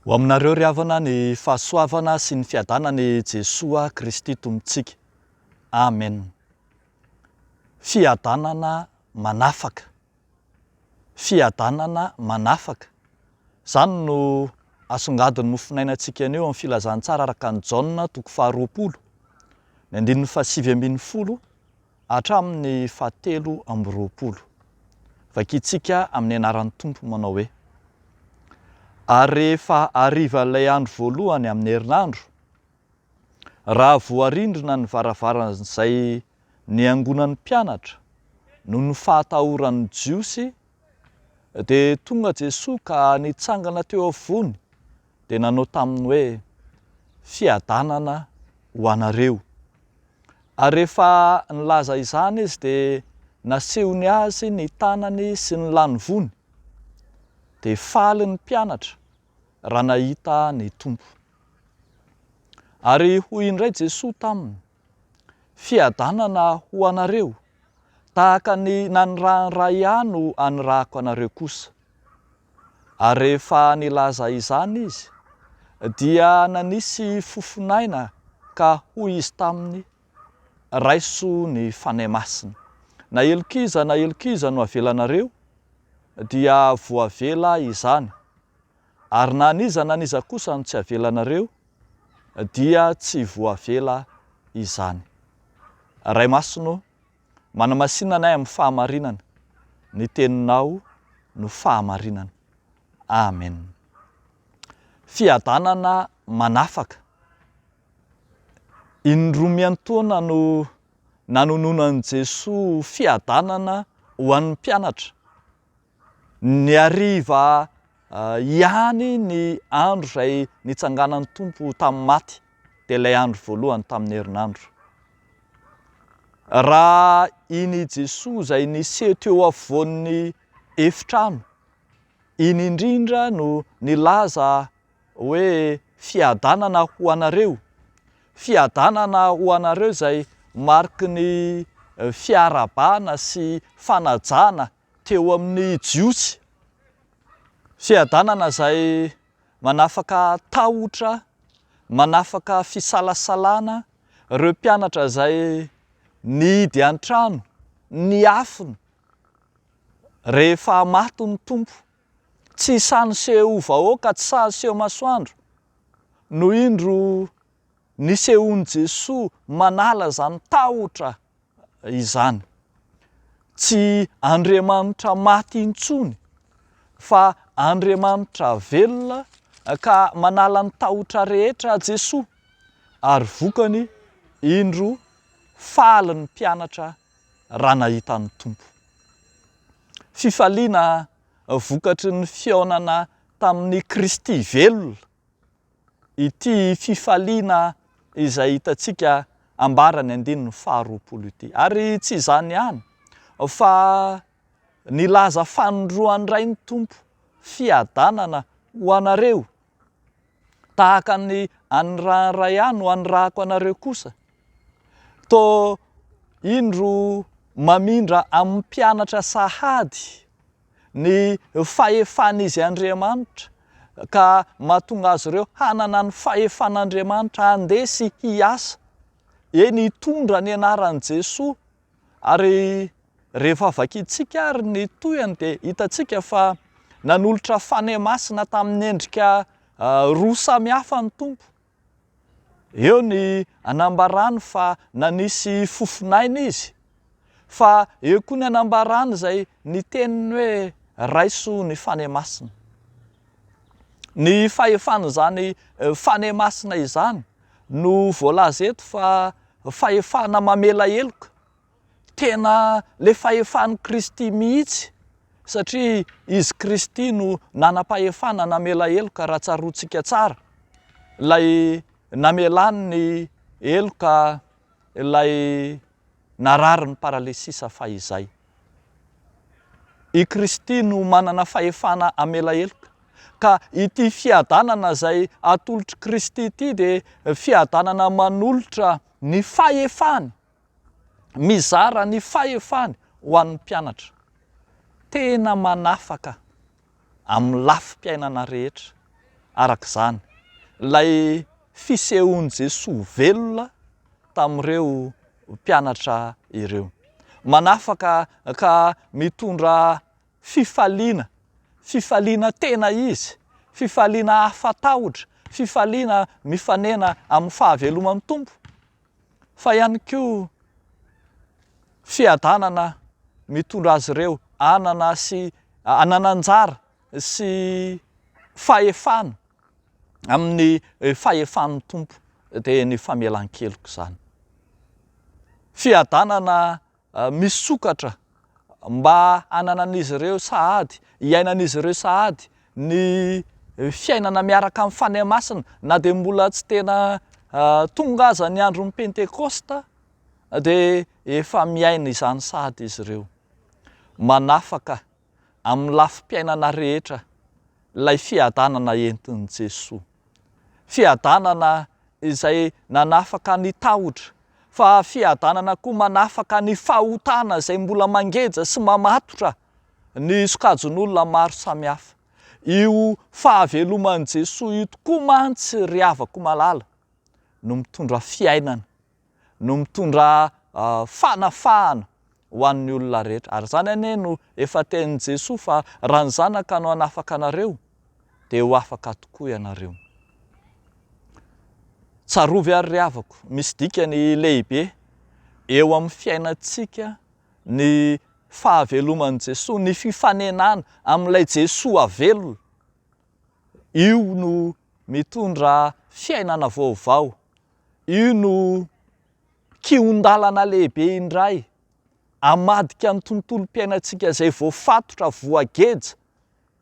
Ho aminareo ry havana ny fahasoavana sy ny fiadanany Jesoa Kristy Tompontsika. Amen. Fiadanana manafaka. Fiadanana manafaka. Zany no asongadiny mofinainantsika anio amin'ny filazantsara araka ny Jaona 2:20, ny 9:20 hatramin'ny 7:20. Vakintsika amin'ny anaran'ny Tompo manao hoe: ary rehefa hariva ilay andro voalohany amin'ny herinandro, raha voarindrina ny varavaran'izay niangonan'ny mpianatra no ny fahatahoran'ny jiosy, dia tonga Jesoa ka nitsangana teo afovoany dia nanao taminy hoe: fiadanana ho anareo. Ary rehefa nilaza izany izy dia nasehony azy ny tanany sy ny lanovony, dia faly ny mpianatra raha nahita ny Tompo. Ary hoy indray Jesoa taminy: fiadanana ho anareo, tahaka ny nanirahan'ray ahy no anirahako anareo kosa. Ary rehefa nilaza izany izy dia nanisy fofonaina ka hoy izy taminy: raiso ny fanahy masina. Na elokiza no avelanareo dia voavela izany, ary na niza kosa no tsy avelanareo dia tsy voavela izany. Ray Masino, manamasinana anay amin'ny fahamarinana, ny teninao no fahamarinana. Amen. Fiadanana manafaka. Indroa miantoana no nanononan'i Jesoa fiadanana ho an'ny mpianatra. Ny hariva ihany ny andro izay nitsanganan'ny Tompo tamin'ny maty, dia ilay andro voalohany tamin'ny herinandro. Raha iny Jesoa izay niseho teo afovoan'ny efitrano, iny indrindra no nilaza hoe fiadanana ho anareo. Fiadanana ho anareo izay mariky ny fiarabana sy fanajana teo amin'ny jiosy. Fiadanana izay manafaka tahotra, manafaka fisalasalana ireo mpianatra izay nihidy an-trano, niafina rehefa maty ny Tompo, tsy saniseho vahoaka, tsy saniseho masoandro, no indro nisehon'i Jesoa manala izany tahotra izany. Tsy Andriamanitra maty intsony, fa Andriamanitra velona ka manala ny tahotra rehetra Jesoa, ary vokany indro faly ny mpianatra raha nahita ny Tompo. Fifaliana vokatry ny fihaonana tamin'ny Kristy velona. Ity fifaliana izay hitantsika ambarany 9:20 ity. Ary tsy izany ihany, fa nilaza fanondroany iray ny Tompo, fiadanana ho anareo, tahaka ny anirahan'ray ahy no anirahako anareo kosa. Toa indro mamindra amin'ny mpianatra sahady ny fahefan'izy Andriamanitra, ka mahatonga azy ireo hanana ny fahefan'Andriamanitra handesy hiasa. Eny hitondra ny anaran'i Jesoa. Ary rehefa vakintsika ary ny tohany dia hitantsika fa nanolotra fanahy masina tamin'ny endrika roa samihafa ny Tompo. Eo ny anambarany fa nanisy fofonaina izy, fa eo koa ny anambarany izay ny teniny hoe raiso ny fanahy masina. Ny fahefan'izany fanahy masina izany no voalaza eto fa fahefana mamela heloka. Tena le fahefan'i Kristy mihitsy, satria izy Kristy no nanam-pahefana namela heloka raha tsaroantsika tsara. Ilay namelany ny heloka ilay narary ny paralesisa fahizay. I Kristy no manana fahefana amela heloka. Ka ity fiadanana izay atolotry Kristy ity dia fiadanana manolotra ny fahefany, mizara ny fahefany ho an'ny mpianatra. Tena manafaka amin'ny lafim-piainana rehetra. arak'izany lay fisehoan'i Jesosy velona tamin'ireo mpianatra ireo. Manafaka ka mitondra fifaliana tena izy, fifaliana afatahotra, fifaliana mifanena amin'ny fahaveloma amin'ny Tompo, fa ihany koa fiadanana mitondra azy ireo ananan-jara sy fahefana amin'ny fahefan'ny Tompo, dia ny famelan-keloko izany. Fiadanana misokatra mba hananan'izy ireo sahady, hiainan'izy ireo sahady ny fiainana miaraka amin'ny fanahy masina, na dia mbola tsy tena tonga aza ny andron'ny Pentekosta, dia efa miaina izany sahady izy ireo. Manafaka amin'ny lafim-piainana rehetra ilay fiadanana entin'i Jesosy. Fiadanana izay nanafaka ny tahotra, fa fiadanana koa manafaka ny fahotana izay mbola mangeja sy mamatotra ny sokajin'olona maro samihafa. Io fahaveloman'i Jesosy io tokoa mantsy ry havako malala no mitondra fiainana, no mitondra fanafahana ho an'ny olona rehetra. Ary zany anie no efa tenin'i Jesosy fa raha ny zanaka no hanafaka anareo dia ho afaka tokoa ianareo. Tsarovy ary ry havako, misy dikany lehibe eo amin'ny fiainantsika ny fahaveloman'i Jesosy, ny fifanenana amin'ilay Jesosy avelona. Io no mitondra fiainana vaovao, io no kion-dalana lehibe indray hamadika amin'ny tontolom-piainantsika izay voafatotra, voageja,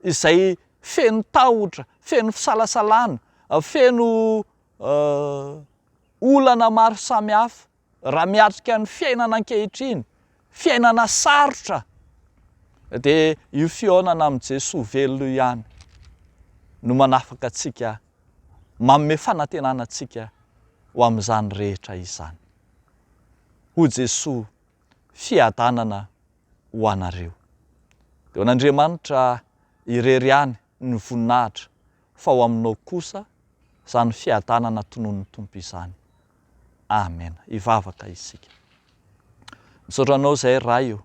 izay feno tahotra, feno fisalasalana, feno olana maro samihafa. Raha miatrika ny fiainana ankehitriny, fiainana sarotra, dia io fihaonana amin'ny Jesosy velona ihany no manafaka antsika, manome fanantenana antsika ho amin'izany rehetra izany. Ho Jesosy fiadanana ho anareo. Dia n'Andriamanitra irery ihany ny voninahitra fa ho aminao kosa izany fiadanana tonoon'ny Tompo izany. Amen. Hivavaka isika. Misaotra anao izay ray io,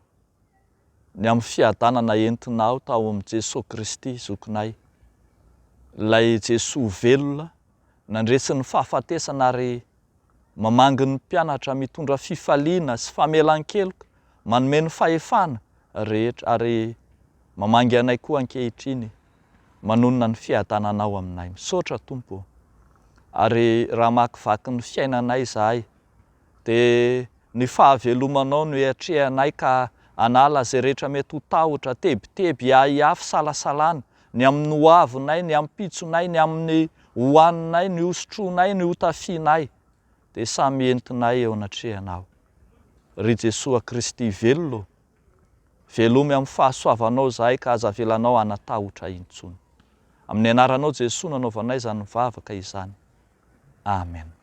ny amin'ny fiadanana entinao tao amin'ny Jesosy Kristy zokinay, ilay Jesosy velona nandresy ny fahafatesana ary mamangy ny mpianatra mitondra fifaliana sy famelan-keloka, manome ny fahefana rehetra, ary mamangy anay koa ankehitriny manonona ny fiadananao aminay. Misaotra Tompo, ary raha makivaky ny fiainanay izahay, dia ny fahavelomanao no hiatrehanay ka hanala izay rehetra mety ho tahotra, tebiteby, hiafy, salasalana, ny amin'ny hoavinay, ny amin'ny pitsonay, ny amin'ny hohaninay, ny hosotronay, ny hotafianay, dia samy entinay eo anatrehanao. Ry Jesosy Kristy velona, velomy amin'ny fahasoavanao izahay ka aza avelanao hanatahotra intsony. Amin'ny anaranao Jesosy nanaovanay izany mivavaka izany. Amen.